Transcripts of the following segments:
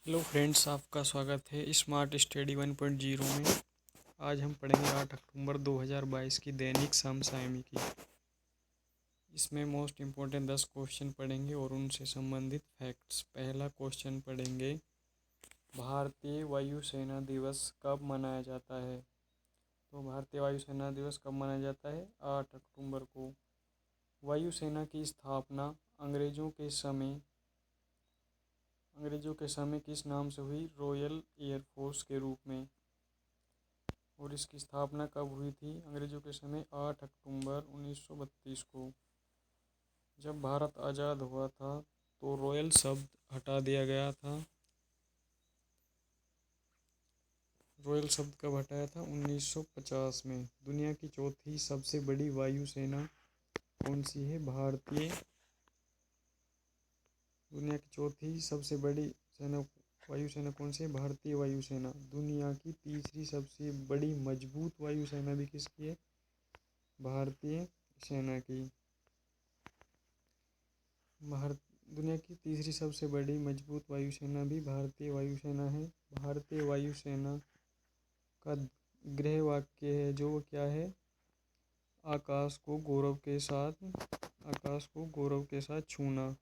Hello friends, आपका स्वागत है स्मार्ट स्टडी 1.0 में। आज हम पढ़ेंगे 8 अक्टूबर 2022 की दैनिक समसामयिक की। इसमें मोस्ट इम्पोर्टेंट 10 क्वेश्चन पढ़ेंगे और उनसे संबंधित फैक्ट्स। पहला क्वेश्चन पढ़ेंगे, भारतीय वायुसेना दिवस कब मनाया जाता है? तो भारतीय वायुसेना दिवस कब मनाया जाता है? 8 अक्टूबर को। वायुसेना की स्थापना अंग्रेजों के समय किस नाम से हुई? रॉयल एयरफोर्स के रूप में। और इसकी स्थापना कब हुई थी अंग्रेजों के समय? 8 अक्टूबर 1932 को। जब भारत आज़ाद हुआ था तो रॉयल शब्द हटा दिया गया था। रॉयल शब्द कब हटाया था? 1950 में। दुनिया की चौथी सबसे बड़ी वायुसेना कौन सी है? दुनिया की चौथी सबसे बड़ी वायुसेना कौन सी है? भारतीय वायुसेना। दुनिया की तीसरी सबसे बड़ी मजबूत वायुसेना भी किसकी है? भारतीय सेना की। दुनिया की तीसरी सबसे बड़ी मजबूत वायुसेना भी भारतीय वायुसेना है। भारतीय वायुसेना का गृह वाक्य है जो क्या है? आकाश को गौरव के साथ छूना।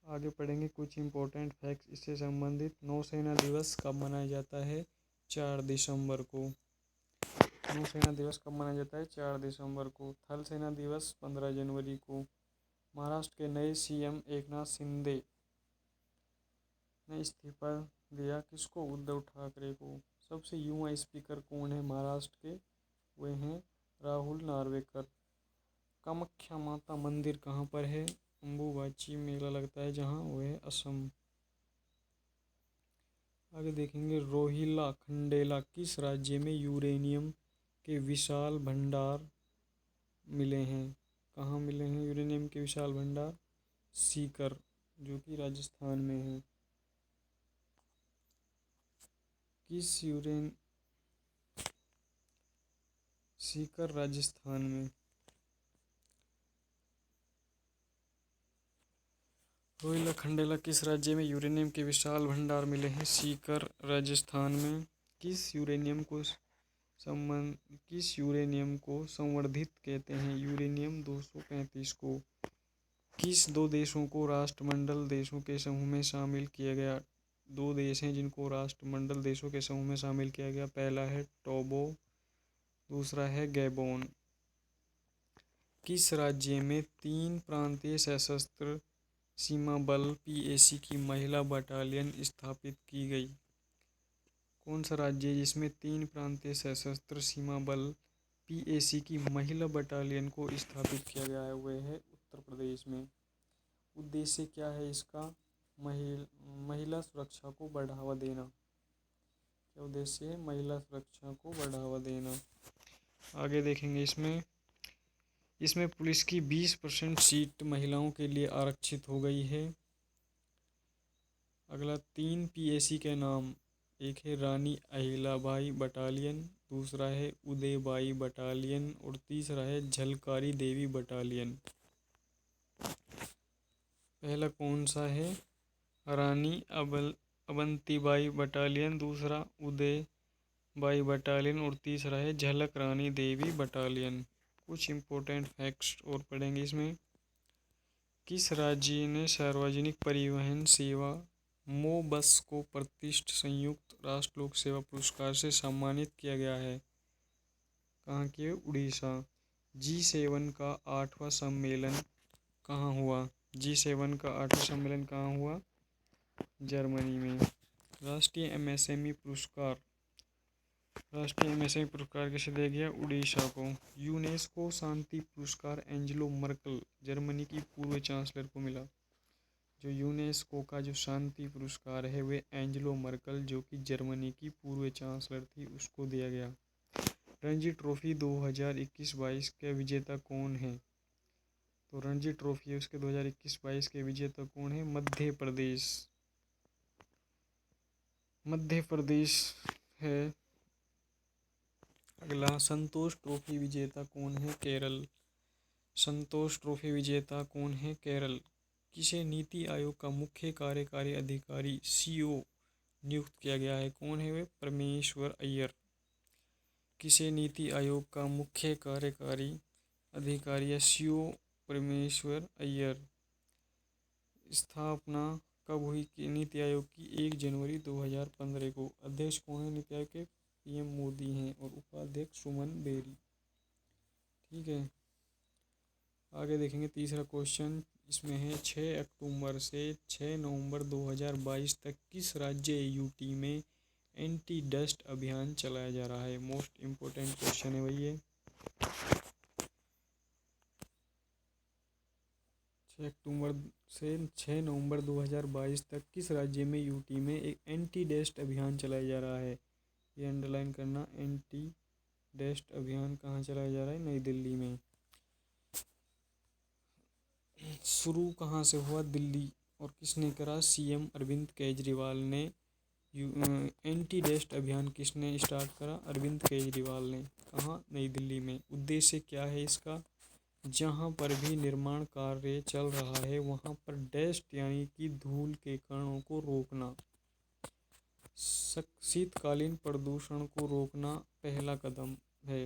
आगे पढ़ेंगे कुछ इम्पोर्टेंट फैक्ट्स इससे संबंधित। नौसेना दिवस कब मनाया जाता है? 4 दिसंबर को। नौसेना दिवस कब मनाया जाता है? 4 दिसंबर को। थल सेना दिवस 15 जनवरी को। महाराष्ट्र के नए सीएम एकनाथ शिंदे ने इस्तीफा दिया। किसको? उद्धव ठाकरे को। सबसे युवा स्पीकर कौन है महाराष्ट्र के? वे हैं राहुल नार्वेकर। कामाख्या माता मंदिर कहाँ पर है? अंबुबाची मेला लगता है जहाँ, वह है असम। आगे देखेंगे, रोहिला खंडेला किस राज्य में यूरेनियम के विशाल भंडार मिले हैं? कहाँ मिले हैं यूरेनियम के विशाल भंडार? सीकर, जो कि राजस्थान में है। सीकर राजस्थान में। रोहिला खंडेला किस राज्य में यूरेनियम के विशाल भंडार मिले हैं? सीकर राजस्थान में। किस यूरेनियम को संवर्धित कहते हैं? यूरेनियम 235 को। किस दो देशों को राष्ट्रमंडल देशों के समूह में शामिल किया गया? 2 देश हैं जिनको राष्ट्रमंडल देशों के समूह में शामिल किया गया। पहला है टोगो, दूसरा है गैबोन। किस राज्य में 3 प्रांतीय सशस्त्र सीमा बल पीएसी की महिला बटालियन स्थापित की गई? कौन सा राज्य है जिसमें 3 प्रांतीय सशस्त्र सीमा बल पीएसी की महिला बटालियन को स्थापित किया गया है? वह है उत्तर प्रदेश में। उद्देश्य क्या है इसका? महिला सुरक्षा को बढ़ावा देना। क्या उद्देश्य है? महिला सुरक्षा को बढ़ावा देना। आगे देखेंगे, इसमें पुलिस की 20% सीट महिलाओं के लिए आरक्षित हो गई है। अगला, 3 पीएसी के नाम। एक है रानी अहिल्याबाई बटालियन, दूसरा है उदयबाई बटालियन और तीसरा है झलकारी देवी बटालियन। पहला कौन सा है? रानी अवंतीबाई बटालियन, दूसरा उदयबाई बटालियन और तीसरा है झलक रानी देवी बटालियन। कुछ इम्पोर्टेंट फैक्ट्स और पढ़ेंगे इसमें। किस राज्य ने सार्वजनिक परिवहन सेवा मो बस को प्रतिष्ठित संयुक्त राष्ट्र लोक सेवा पुरस्कार से सम्मानित किया गया है? कहाँ की? उड़ीसा। G7 का 8वां सम्मेलन कहाँ हुआ? G7 का 8वां सम्मेलन कहाँ हुआ? जर्मनी में। राष्ट्रीय एमएसएमई पुरस्कार किसे दिया गया? उड़ीसा को। यूनेस्को शांति पुरस्कार एंजेलो मर्कल, जर्मनी की पूर्व चांसलर को मिला। जो यूनेस्को का जो शांति पुरस्कार है वे एंजेलो मर्कल, जो कि जर्मनी की पूर्व चांसलर थी, उसको दिया गया। रणजी ट्रॉफी 2021-22 के विजेता कौन है? तो रणजी ट्रॉफी उसके 2021-22 के विजेता कौन है? मध्य प्रदेश है। अगला, संतोष ट्रॉफी विजेता कौन है? केरल। संतोष ट्रॉफी विजेता कौन है? केरल। किसे नीति आयोग का मुख्य कार्यकारी अधिकारी सीओ नियुक्त किया गया है? कौन है वे? परमेश्वर अय्यर। किसे नीति आयोग का मुख्य कार्यकारी अधिकारी या सीओ परमेश्वर अय्यर। स्थापना कब हुई कि नीति आयोग की? 1 जनवरी 2015 को। अध्यक्ष कौन है नीति आयोग के? पीएम मोदी हैं और उपाध्यक्ष सुमन बेरी। ठीक है, आगे देखेंगे तीसरा क्वेश्चन। इसमें है 6 अक्टूबर से 6 नवंबर 2022 तक किस राज्य यूटी में एंटी डस्ट अभियान चलाया जा रहा है? मोस्ट इम्पोर्टेंट क्वेश्चन है भाई ये। 6 अक्टूबर से 6 नवंबर 2022 तक किस राज्य में यूटी में एक एंटी डस्ट अभियान चलाया जा रहा है? ये अंडरलाइन करना। एंटी डस्ट अभियान कहाँ चलाया जा रहा है? नई दिल्ली में। शुरू कहाँ से हुआ? दिल्ली। और किसने करा? सीएम अरविंद केजरीवाल ने। एंटी डस्ट अभियान किसने स्टार्ट करा? अरविंद केजरीवाल ने। कहाँ? नई दिल्ली में। उद्देश्य क्या है इसका? जहाँ पर भी निर्माण कार्य चल रहा है वहाँ पर डस्ट यानी कि धूल के कणों को रोकना, शीतकालीन प्रदूषण को रोकना पहला कदम है।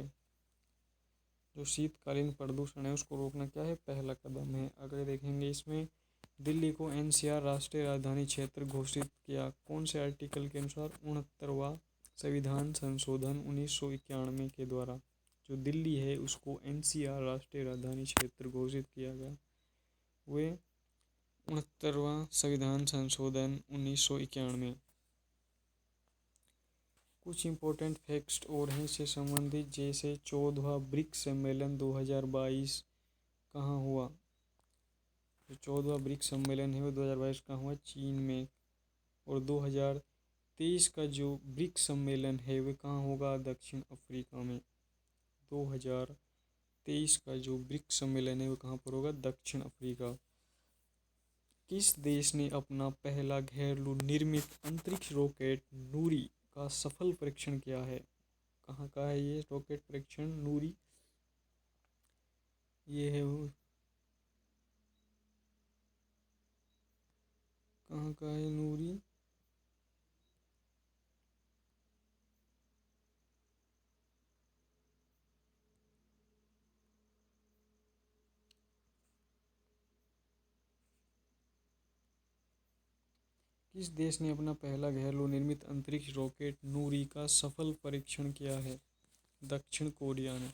जो शीतकालीन प्रदूषण है उसको रोकना क्या है? पहला कदम है। अगर देखेंगे इसमें दिल्ली को एनसीआर राष्ट्रीय राजधानी क्षेत्र घोषित किया कौन से आर्टिकल के अनुसार? 69वां संविधान संशोधन 1991 के द्वारा। जो दिल्ली है उसको एनसीआर राष्ट्रीय राजधानी क्षेत्र घोषित किया गया, वे 69वां संविधान संशोधन 1991। कुछ इम्पोर्टेंट फैक्ट्स और हैं इससे संबंधित, जैसे 14वां ब्रिक्स सम्मेलन 2022 कहाँ हुआ? जो 14वां ब्रिक्स सम्मेलन है वो 2022 कहाँ हुआ? चीन में। और 2023 का जो ब्रिक्स सम्मेलन है वह कहाँ होगा? दक्षिण अफ्रीका में। 2023 का जो ब्रिक्स सम्मेलन है वो कहाँ पर होगा? दक्षिण अफ्रीका। किस देश ने अपना पहला घरेलू निर्मित अंतरिक्ष रॉकेट नूरी का सफल परीक्षण किया है? कहाँ का है ये रॉकेट परीक्षण? नूरी। ये है वो कहाँ का है नूरी? किस देश ने अपना पहला घरेलू निर्मित अंतरिक्ष रॉकेट नूरी का सफल परीक्षण किया है? दक्षिण कोरिया ने।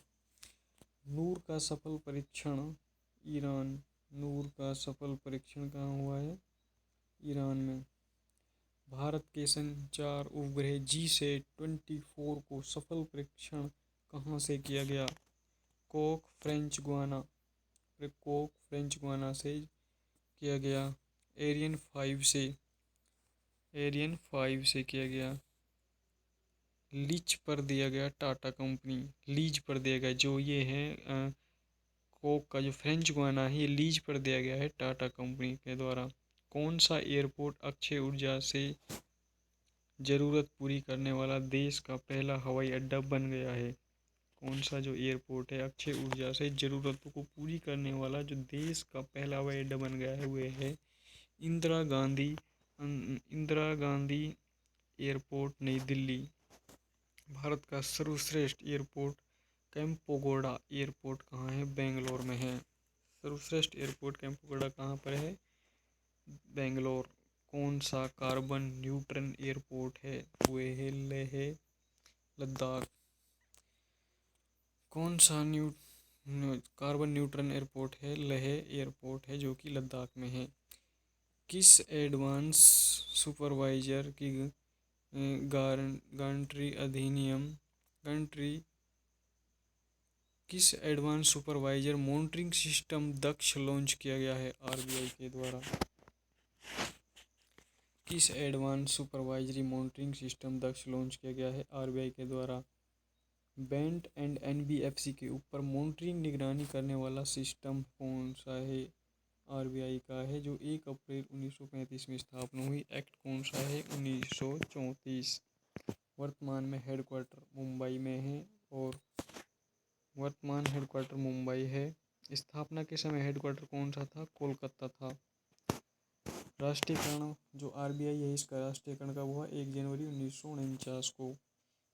नूर का सफल परीक्षण ईरान। नूर का सफल परीक्षण कहाँ हुआ है? ईरान में। भारत के संचार उपग्रह GSAT-24 को सफल परीक्षण कहाँ से किया गया? Coke French Guana. Coke French Guana से किया गया। एरियन 5 से किया गया। लीज पर दिया गया टाटा कंपनी। लीज पर दिया गया जो ये है कोक का जो फ्रेंच गुआना है ये लीज पर दिया गया है टाटा कंपनी के द्वारा। कौन सा एयरपोर्ट अक्षय ऊर्जा से ज़रूरत पूरी करने वाला देश का पहला हवाई अड्डा बन गया है? कौन सा जो एयरपोर्ट है अक्षय ऊर्जा से ज़रूरतों को पूरी करने वाला जो देश का पहला हवाई अड्डा बन गया है वह है इंदिरा गांधी एयरपोर्ट नई दिल्ली। भारत का सर्वश्रेष्ठ एयरपोर्ट कैंपोगोडा एयरपोर्ट कहाँ है? बेंगलोर में है। सर्वश्रेष्ठ एयरपोर्ट कैंपोगोडा कहाँ पर है? बेंगलोर। कौन सा कार्बन न्यूट्रन एयरपोर्ट है? वह है लेह लद्दाख। कौन सा कार्बन न्यूट्रन एयरपोर्ट है? लेह एयरपोर्ट है जो कि लद्दाख में है। किस एडवांस सुपरवाइजर की गारंटी अधिनियम किस एडवांस सुपरवाइजर मॉनिटरिंग सिस्टम दक्ष लॉन्च किया गया है? आरबीआई के द्वारा। किस एडवांस सुपरवाइजरी मॉनिटरिंग सिस्टम दक्ष लॉन्च किया गया है? आरबीआई के द्वारा। बैंक एंड एनबीएफसी के ऊपर मॉनिटरिंग निगरानी करने वाला सिस्टम कौन सा है? आरबीआई का है जो 1 अप्रैल 1935 में स्थापना हुई। एक्ट कौन सा है? 1934। वर्तमान में हेडक्वार्टर मुंबई में है और वर्तमान हेडक्वार्टर मुंबई है। स्थापना के समय हेडक्वार्टर कौन सा था? कोलकाता था। राष्ट्रीयकरण जो आरबीआई है इसका राष्ट्रीयकरण कब हुआ? 1 जनवरी 1949 को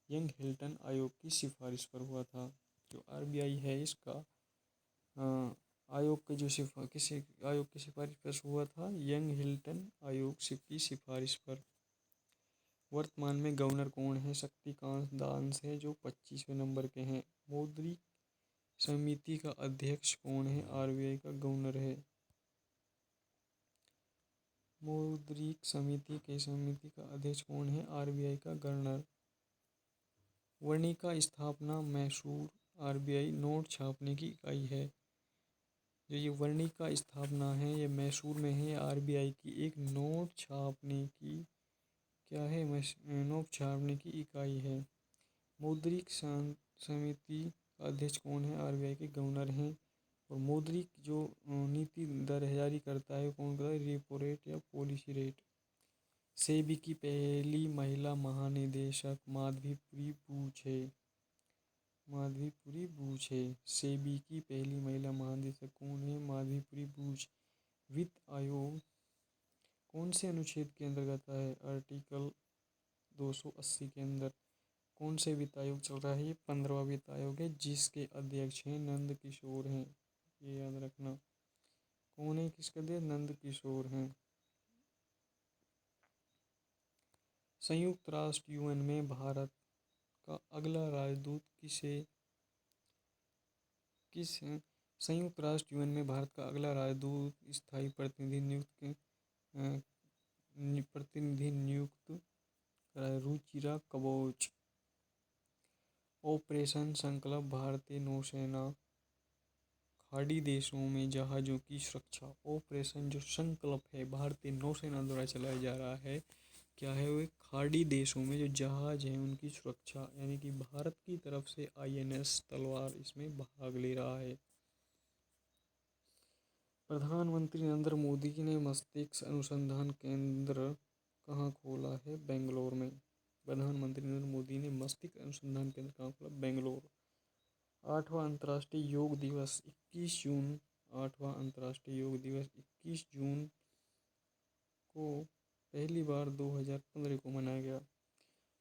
यंग हिल्टन आयोग की सिफारिश पर हुआ था। जो आरबीआई है इसका आयोग के जो किसी आयोग की सिफारिश पर हुआ था? यंग हिल्टन आयोग की सिफारिश पर। वर्तमान में गवर्नर कौन है? शक्तिकांत दास है जो 25वें नंबर के हैं। मौद्रिक समिति का अध्यक्ष कौन है? आरबीआई का गवर्नर है। मौद्रिक समिति का अध्यक्ष कौन है? आरबीआई का गवर्नर। वर्णिका स्थापना मैसूर आरबीआई नोट छापने की इकाई है। जो ये वर्णिका स्थापना है ये मैसूर में है। आरबीआई की एक नोट छापने की क्या है? नोट छापने की इकाई है। मौद्रिक समिति का अध्यक्ष कौन है? आरबीआई के गवर्नर हैं। और मौद्रिक जो नीति दर जारी करता है कौन करता है? रेपो रेट या पॉलिसी रेट। सेबी की पहली महिला महानिदेशक माधवीपुरी बूच है। माधवीपुरी बूच है। सेबी की पहली महिला महानिदेशक कौन है? माधवीपुरी बूच। वित्त आयोग कौन से अनुच्छेद के अंतर्गत है? आर्टिकल 280 के अंदर। कौन से वित्त आयोग चल रहा है? ये 15वां वित्त आयोग है जिसके अध्यक्ष हैं नंद किशोर हैं। ये याद रखना। कौन है किसके अध्यक्ष? नंद किशोर हैं। संयुक्त राष्ट्र यूएन में भारत का अगला राजदूत किस संयुक्त राष्ट्र यूएन में भारत का अगला राजदूत स्थायी प्रतिनिधि नियुक्त रुचिरा कबोच। ऑपरेशन संकल्प भारतीय नौसेना खाड़ी देशों में जहाज़ों की सुरक्षा। ऑपरेशन जो संकल्प है भारतीय नौसेना द्वारा चलाया जा रहा है क्या है? वो खाड़ी देशों में जो जहाज हैं उनकी सुरक्षा, यानी कि भारत की तरफ से आईएनएस तलवार इसमें भाग ले रहा है। प्रधानमंत्री नरेंद्र मोदी ने मस्तिष्क अनुसंधान केंद्र कहाँ खोला है? बेंगलोर में। प्रधानमंत्री नरेंद्र मोदी ने मस्तिष्क अनुसंधान केंद्र कहाँ खोला? बेंगलोर। 8वां अंतर्राष्ट्रीय योग दिवस 21 जून। 8वां अंतर्राष्ट्रीय योग दिवस 21 जून को पहली बार 2015 को मनाया गया।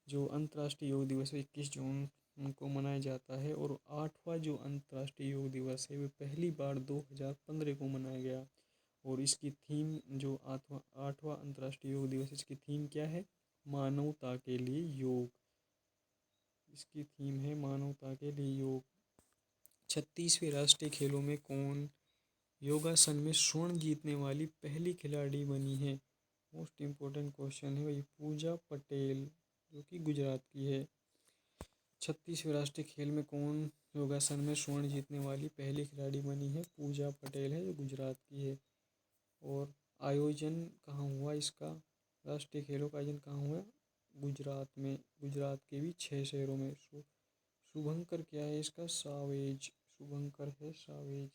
जो अंतर्राष्ट्रीय योग दिवस 21 जून को मनाया जाता है और 8वां जो अंतर्राष्ट्रीय योग दिवस है वो पहली बार 2015 को मनाया गया। और इसकी थीम जो 8वां अंतर्राष्ट्रीय योग दिवस इसकी थीम क्या है? मानवता के लिए योग। इसकी थीम है मानवता के लिए योग। 36वें राष्ट्रीय खेलों में कौन योगासन में स्वर्ण जीतने वाली पहली खिलाड़ी बनी है? मोस्ट इम्पोर्टेंट क्वेश्चन है भाई। पूजा पटेल जो कि गुजरात की है। 36वें राष्ट्रीय खेल में कौन योगासन में स्वर्ण जीतने वाली पहली खिलाड़ी बनी है? पूजा पटेल है जो गुजरात की है। और आयोजन कहाँ हुआ इसका? राष्ट्रीय खेलों का आयोजन कहाँ हुआ? गुजरात में। गुजरात के भी 6 शहरों में। शुभंकर क्या है इसका? सावेज। शुभंकर है सावेज।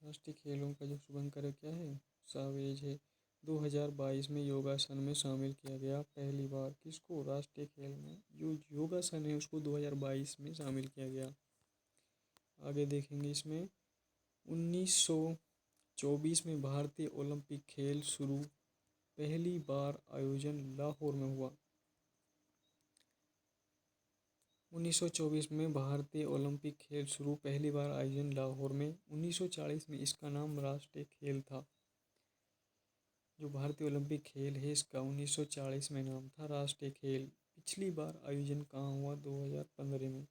राष्ट्रीय खेलों का जो शुभंकर है क्या है? सावेज है। 2022 में योगासन में शामिल किया गया पहली बार किसको? राष्ट्रीय खेल में जो योगासन है उसको 2022 में शामिल किया गया। आगे देखेंगे इसमें 1924 में भारतीय ओलंपिक खेल शुरू। पहली बार आयोजन लाहौर में हुआ। 1924 में भारतीय ओलंपिक खेल शुरू। पहली बार आयोजन लाहौर में। 1940 में इसका नाम राष्ट्रीय खेल था। जो भारतीय ओलंपिक खेल है इसका 1940 में नाम था राष्ट्रीय खेल। पिछली बार आयोजन कहाँ हुआ? 2015 में।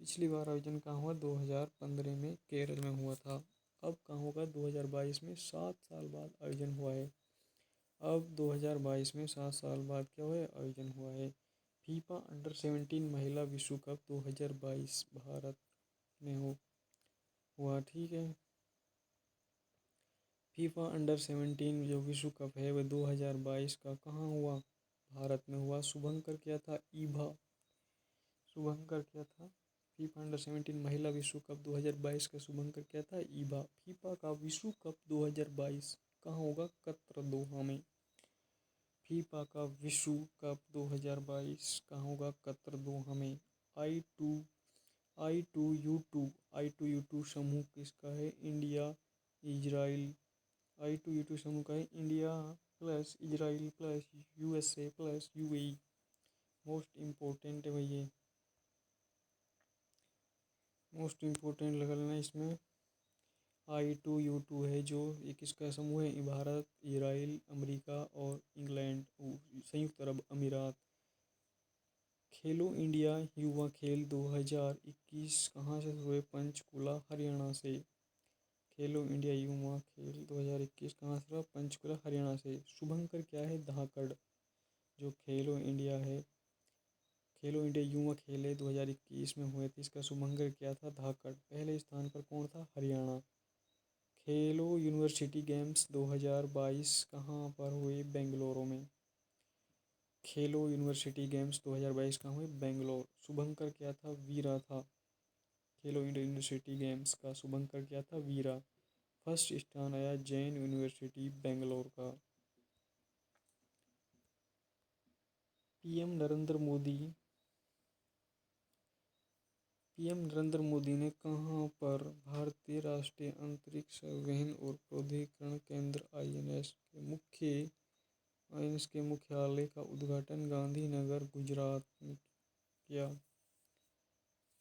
पिछली बार आयोजन कहाँ हुआ? 2015 में केरल में हुआ था। अब कहाँ होगा? 2022 में। 7 साल बाद आयोजन हुआ है। अब 2022 में 7 साल बाद क्या हुआ है? आयोजन हुआ है। फीफा अंडर 17 महिला विश्व कप 2022 भारत में हुआ। ठीक है। फीफा अंडर 17 जो विश्व कप है वह 2022 का कहाँ हुआ? भारत में हुआ। शुभंकर क्या था? ईभा। शुभंकर क्या था? फीफा अंडर 17 महिला विश्व कप 2022 का शुभंकर क्या था? ईभा। फीफा का विश्व कप 2022 कहाँ होगा? कतर दोहा में। फीफा का विश्व कप 2022 कहाँ होगा? कतर दोहा में। I2U2 समूह किसका है? इंडिया, इजराइल I2E2 समूह का है India plus Israel plus USA plus UAE। Most important है भाई ये, मोस्ट इम्पोर्टेंट लगा लेना इसमें। I2U2 है जो ये किसका समूह है, भारत, इजराइल, अमेरिका और इंग्लैंड, संयुक्त अरब अमीरात। खेलो इंडिया युवा खेल 2021 कहाँ से हुए, पंचकुला हरियाणा से। खेलो इंडिया युवा खेल 2021 कहाँ से हुआ, पंचकुला हरियाणा से। शुभंकर क्या है, धाकड़। जो खेलो इंडिया है, खेलो इंडिया युवा खेल 2021 में हुए थे, इसका शुभंकर क्या था, धाकड़। पहले स्थान पर कौन था, हरियाणा। खेलो यूनिवर्सिटी गेम्स 2022 कहाँ पर हुए, बेंगलुरु में। खेलो यूनिवर्सिटी गेम्स 2022 कहाँ हुए, बेंगलोर। शुभंकर क्या था, वीरा था। खेलो इंडिया यूनिवर्सिटी गेम्स का शुभंकर क्या था, वीरा। फर्स्ट स्थान आया जैन यूनिवर्सिटी बेंगलोर का। पीएम नरेंद्र मोदी ने कहाँ पर भारतीय राष्ट्रीय अंतरिक्ष संवहन और प्रौद्योगिकी केंद्र आईएनएस के मुख्यालय का उद्घाटन गांधीनगर गुजरात में किया।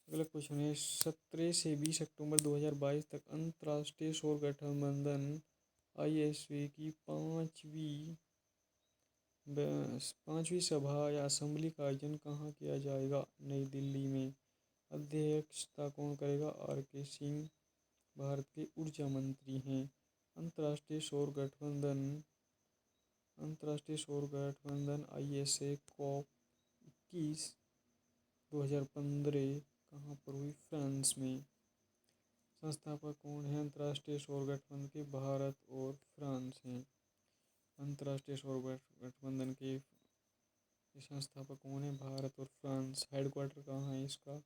अगला क्वेश्चन है, 17 से 20 अक्टूबर 2022 तक अंतर्राष्ट्रीय सौर गठबंधन ISA की पांचवी सभा या असेंबली का आयोजन कहाँ किया जाएगा, नई दिल्ली में। अध्यक्षता कौन करेगा, RK सिंह, भारत के ऊर्जा मंत्री हैं। अंतर्राष्ट्रीय सौर गठबंधन ISA COP21 2015 कहाँ पर हुई, फ्रांस में। संस्थापक कौन है अंतर्राष्ट्रीय सौर गठबंधन के, भारत और फ्रांस हैं। अंतर्राष्ट्रीय सौर गठबंधन के संस्थापक कौन है, भारत और फ्रांस। हेडक्वार्टर कहाँ है इसका,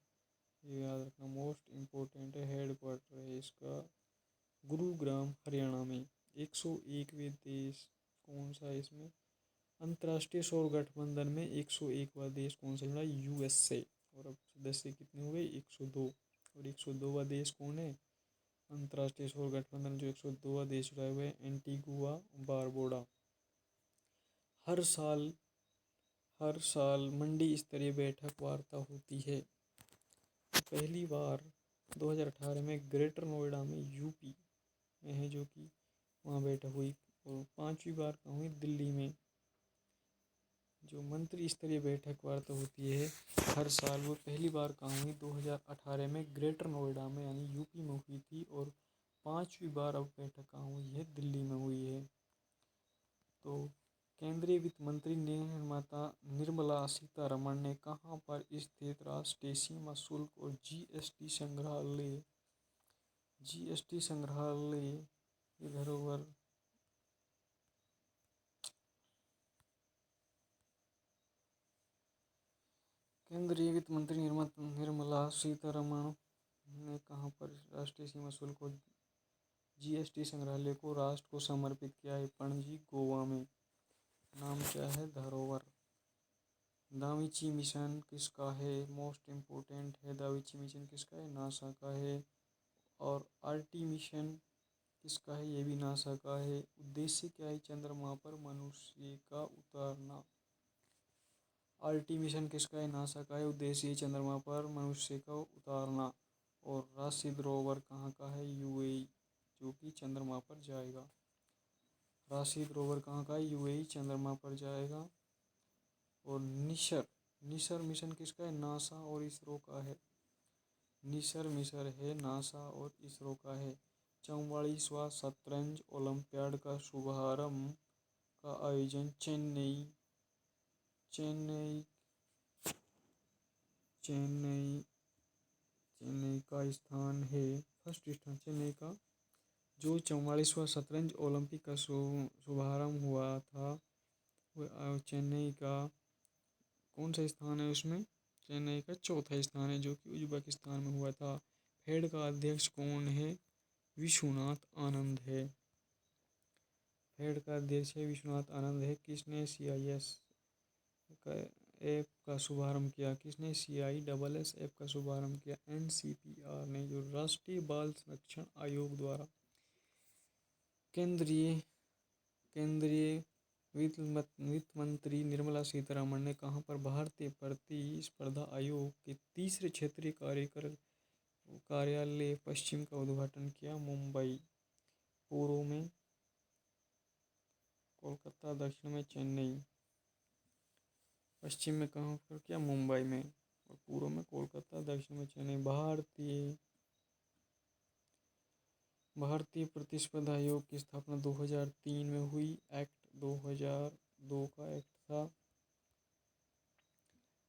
ये याद रखना, मोस्ट इम्पोर्टेंट है। हेडक्वार्टर है इसका गुरुग्राम हरियाणा में। 101वें देश कौन सा है इसमें, अंतर्राष्ट्रीय सौर गठबंधन में 101वां देश कौन सा जुड़ा, USA। और अब सदस्य कितने हुए, 102। और 102वां देश कौन है अंतर्राष्ट्रीय सौर गठबंधन, जो 102वां देश जुड़ा हुआ है, एंटीगुआ बारबुडा। हर साल मंडी स्तरीय बैठक वार्ता होती है। पहली बार 2018 में ग्रेटर नोएडा में, यूपी में है, जो कि वहाँ बैठक हुई। और पांचवी बार कहाँ हुई, दिल्ली में। जो मंत्री स्तरीय बैठक वार्ता होती है हर साल, वो पहली बार कहाँ हुई, 2018 में ग्रेटर नोएडा में यानी यूपी में हुई थी। और पांचवी बार अब बैठक कहाँ हुई है, दिल्ली में हुई है। तो केंद्रीय वित्त मंत्री निर्मला सीतारमण ने कहाँ पर स्थित राष्ट्रीय सीमा शुल्क और GST संग्रहालय की धरोहर केंद्रीय वित्त मंत्री निर्मला सीतारमण ने कहाँ पर राष्ट्रीय सीमा शुल्क और GST संग्रहालय को राष्ट्र को समर्पित किया है, पणजी गोवा में। नाम क्या है, धरोहर। दाविंची मिशन किसका है, मोस्ट इम्पोर्टेंट है। दाविंची मिशन किसका है, नासा का है। और RT मिशन किसका है, ये भी नासा का है। उद्देश्य क्या है, चंद्रमा पर मनुष्य का उतारना। RT मिशन किसका है, नासा का है। उद्देश्य चंद्रमा पर मनुष्य का उतारना। और राशिद रोवर कहाँ का है, UAE, जो कि चंद्रमा पर जाएगा। राशिद रोवर कहाँ का है, UAE, चंद्रमा पर जाएगा। और निसर मिशन किसका है, नासा और इसरो का है। निसर मिशन है नासा और इसरो का है। 44वां शतरंज ओलंपियाड का शुभारंभ का आयोजन चेन्नई का स्थान है, फर्स्ट स्थान चेन्नई का। जो 44वां शतरंज ओलंपिक का शुभारंभ हुआ था, वो चेन्नई का कौन सा स्थान है उसमें, चेन्नई का चौथा स्थान है, जो कि उज्बेकिस्तान में हुआ था। फेड का अध्यक्ष कौन है, विश्वनाथ आनंद है। फेड का अध्यक्ष है विश्वनाथ आनंद है। किसने CIS ऐप का शुभारंभ किया, किसने CISS ऐप का शुभारंभ किया, NCPR ने, जो राष्ट्रीय बाल संरक्षण आयोग द्वारा। केंद्रीय केंद्रीय वित्त मंत्री निर्मला सीतारमण ने कहां पर भारतीय प्रतिस्पर्धा आयोग के तीसरे क्षेत्रीय कार्यालय पश्चिम का उद्घाटन किया? मुंबई। पूर्व में कोलकाता, दक्षिण में चेन्नई। पश्चिम में कहाँ पर किया? मुंबई में। और पूर्व में कोलकाता, दक्षिण में चेन्नई। भारतीय प्रतिस्पर्धा आयोग की स्थापना 2003 में हुई। एक्ट 2002 का एक्ट था।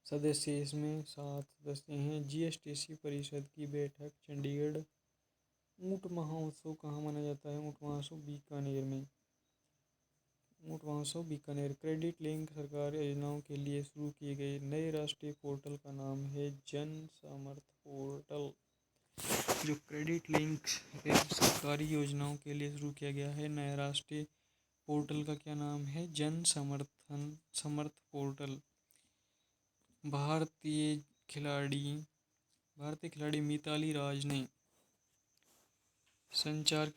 सदस्य इसमें 7 सदस्य हैं। जीएसटीसी परिषद की बैठक चंडीगढ़। ऊंट महोत्सव कहाँ मनाया जाता है? ऊंट महोत्सव बीकानेर में। ऊंट महोत्सव बीकानेर। क्रेडिट लिंक सरकारी योजनाओं के लिए शुरू किए गए नए राष्ट्रीय पोर्टल का नाम है जन समर्थ पोर्टल। जो क्रेडिट लिंक सरकारी योजनाओं के लिए शुरू किया गया है नया राष्ट्रीय पोर्टल का क्या नाम है? जन समर्थ पोर्टल। भारतीय खिलाड़ी मिताली राज ने संन्यास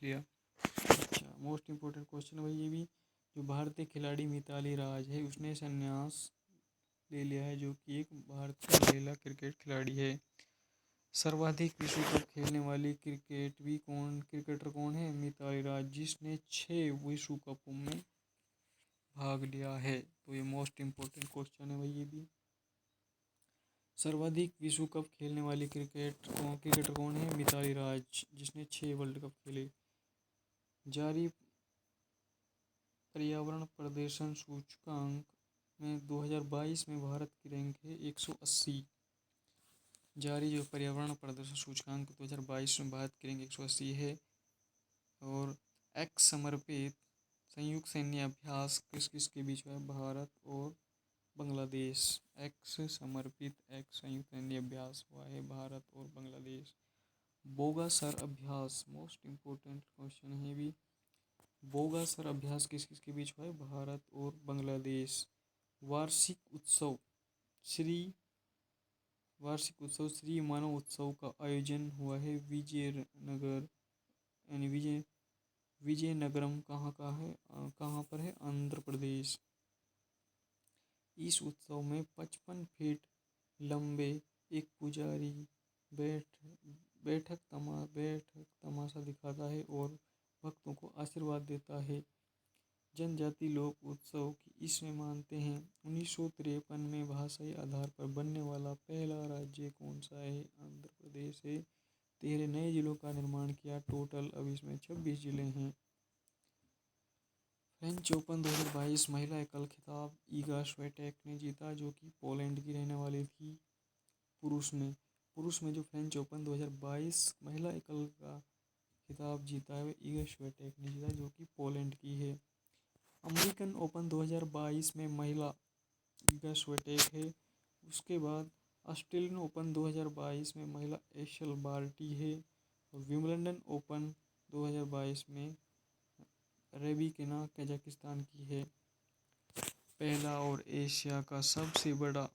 लिया। अच्छा, मोस्ट इम्पोर्टेंट क्वेश्चन भाई ये भी। जो भारतीय खिलाड़ी मिताली राज है उसने संन्यास ले लिया है, जो कि एक भारतीय महिला क्रिकेट खिलाड़ी है। सर्वाधिक विश्व कप खेलने वाली क्रिकेटर कौन है? मिताली राज, जिसने 6 विश्व कपों में भाग लिया है। तो ये मोस्ट इम्पोर्टेंट क्वेश्चन है भाई ये भी। सर्वाधिक विश्व कप खेलने वाली क्रिकेटर कौन है? मिताली राज, जिसने 6 वर्ल्ड कप खेले। जारी पर्यावरण प्रदर्शन सूचकांक में 2022 में भारत की रैंक है 180। जारी जो पर्यावरण प्रदर्शन सूचकांक 2022 में भारत की रैंक 180 है। और एक्स समर्पित संयुक्त सैन्य अभ्यास किस के बीच हुआ है? भारत और बांग्लादेश। एक्स समर्पित संयुक्त सैन्य अभ्यास हुआ है भारत और बांग्लादेश। बोगासर अभ्यास मोस्ट इम्पोर्टेंट क्वेश्चन है भी। बोगासर अभ्यास किस के बीच हुआ है? भारत और बांग्लादेश। वार्षिक उत्सव श्री मानव उत्सव का आयोजन हुआ है विजयनगरम। कहाँ पर है? आंध्र प्रदेश। इस उत्सव में 55 फीट लंबे एक पुजारी बैठक तमाशा दिखाता है और भक्तों को आशीर्वाद देता है। जनजाति लोग उत्सव की इसमें मानते हैं। 1953 में भाषाई आधार पर बनने वाला पहला राज्य कौन सा है? आंध्र प्रदेश है। 13 नए जिलों का निर्माण किया। टोटल अब इसमें 26 जिले हैं। फ्रेंच ओपन 2022 महिला एकल खिताब ईगा स्विएटेक ने जीता, जो कि पोलैंड की रहने वाली थी। पुरुष में जो फ्रेंच ओपन 2022 महिला एकल का खिताब जीता है ईगा स्विएटेक ने जीता, जो कि पोलैंड की है। अमेरिकन ओपन 2022 में महिला ईगा स्विएटेक है। उसके बाद ऑस्ट्रेलियन ओपन 2022 में महिला एशल बार्टी है। और विंबलडन ओपन 2022 में रेबिकिना कजाकिस्तान की है। पहला और एशिया का सबसे बड़ा